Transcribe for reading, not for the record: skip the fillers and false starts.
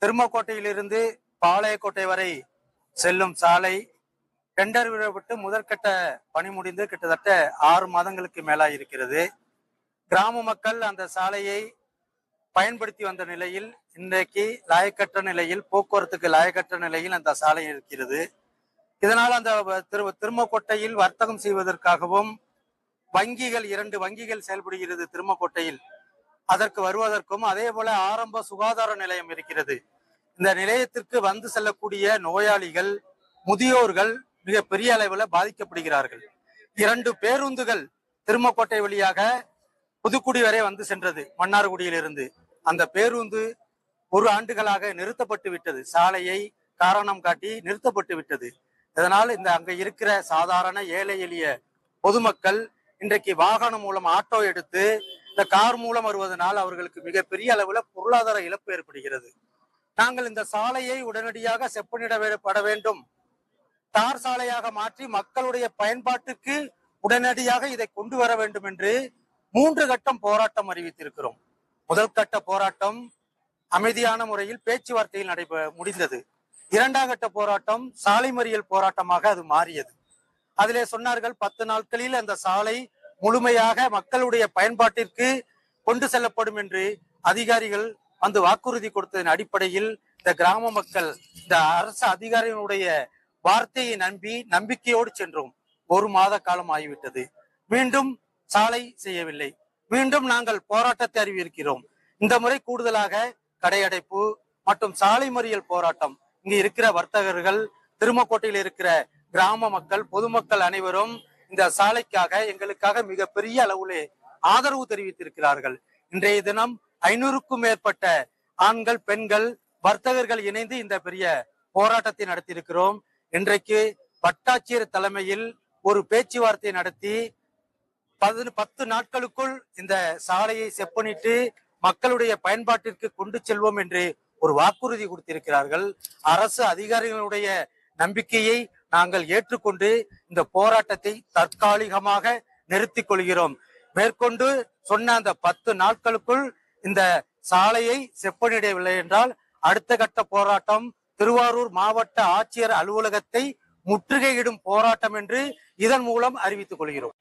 திருமக்கோட்டையிலிருந்து பாளையக்கோட்டை வரை செல்லும் சாலை டெண்டர் விடப்பட்டு முதற்கட்ட பணி முடிந்து கிட்டத்தட்ட 6 மாதங்களுக்கு மேலாக இருக்கிறது. கிராம மக்கள் அந்த சாலையை பயன்படுத்தி வந்த நிலையில் இன்றைக்கு லாயக்கற்ற நிலையில், போக்குவரத்துக்கு லாயக்கற்ற நிலையில் அந்த சாலை இருக்கிறது. இதனால் அந்த திருமக்கோட்டையில் வர்த்தகம் செய்வதற்காகவும் வங்கிகள் 2 வங்கிகள் செயல்படுகிறது திருமக்கோட்டையில். அதற்கு வருவதற்கும் அதே போல ஆரம்ப சுகாதார நிலையம் இருக்கிறது. இந்த நிலையத்திற்கு வந்து செல்லக்கூடிய நோயாளிகள், முதியோர்கள் மிக பெரிய அளவில் பாதிக்கப்படுகிறார்கள். 2 பேருந்துகள் திருமக்கோட்டை வழியாக புதுக்குடி வரை வந்து சென்றது மன்னார்குடியிலிருந்து. அந்த பேருந்து 1 ஆண்டுகளாக நிறுத்தப்பட்டு விட்டது. சாலையை காரணம் காட்டி நிறுத்தப்பட்டு விட்டது. இதனால் அங்க இருக்கிற சாதாரண ஏழை எளிய பொதுமக்கள் இன்றைக்கு வாகனம் மூலம் ஆட்டோ எடுத்து இந்த கார் மூலம் வருவதனால் அவர்களுக்கு மிகப்பெரிய அளவில் பொருளாதார இழப்பு ஏற்படுகிறது. நாங்கள் இந்த சாலையை உடனடியாக செப்பனிடப்பட வேண்டும், தார் சாலையாக மாற்றி மக்களுடைய பயன்பாட்டுக்கு உடனடியாக இதை கொண்டு வர வேண்டும் என்று 3 கட்டம் போராட்டம் அறிவித்திருக்கிறோம். முதல் கட்ட போராட்டம் அமைதியான முறையில் பேச்சுவார்த்தையில் முடிந்தது. 2ஆம் கட்ட போராட்டம் சாலை மறியல் போராட்டமாக அது மாறியது. அதிலே சொன்னார்கள் 10 நாட்களில் அந்த சாலை முழுமையாக மக்களுடைய பயன்பாட்டிற்கு கொண்டு செல்லப்படும் என்று அதிகாரிகள் வந்து வாக்குறுதி கொடுத்ததன் அடிப்படையில் இந்த கிராம மக்கள் இந்த அரசு அதிகாரிகளுடைய வார்த்தையை நம்பி நம்பிக்கையோடு சென்றோம். 1 மாத காலம் ஆகிவிட்டது. மீண்டும் சாலை செய்யவில்லை. மீண்டும் நாங்கள் போராட்டத்தை அறிவிக்கிறோம். இந்த முறை கூடுதலாக கடையடைப்பு மற்றும் சாலை மறியல் போராட்டம். இங்கு இருக்கிற வர்த்தகர்கள், திருமக்கோட்டையில் இருக்கிற கிராம மக்கள், பொதுமக்கள் அனைவரும் இந்த சாலைக்காக எங்களுக்காக மிகப்பெரிய அளவிலே ஆதரவு தெரிவித்திருக்கிறார்கள். இன்றைய தினம் 500க்கும் மேற்பட்ட ஆண்கள், பெண்கள், வர்த்தகர்கள் இணைந்து இந்த பெரிய போராட்டத்தை நடத்தியிருக்கிறோம். இன்றைக்கு வட்டாட்சியர் தலைமையில் ஒரு பேச்சுவார்த்தை நடத்தி 10 நாட்களுக்குள் இந்த சாலையை செப்பனிட்டு மக்களுடைய பயன்பாட்டிற்கு கொண்டு செல்வோம் என்று ஒரு வாக்குறுதி கொடுத்திருக்கிறார்கள். அரசு அதிகாரிகளுடைய நம்பிக்கையை நாங்கள் ஏற்றுக்கொண்டு இந்த போராட்டத்தை தற்காலிகமாக நிறுத்திக் கொள்கிறோம். மேற்கொண்டு சொன்ன அந்த 10 நாட்களுக்குள் இந்த சாலையை செப்பனிடவில்லை என்றால் அடுத்த கட்ட போராட்டம் திருவாரூர் மாவட்ட ஆட்சியர் அலுவலகத்தை முற்றுகையிடும் போராட்டம் என்று இதன் மூலம் அறிவித்துக் கொள்கிறோம்.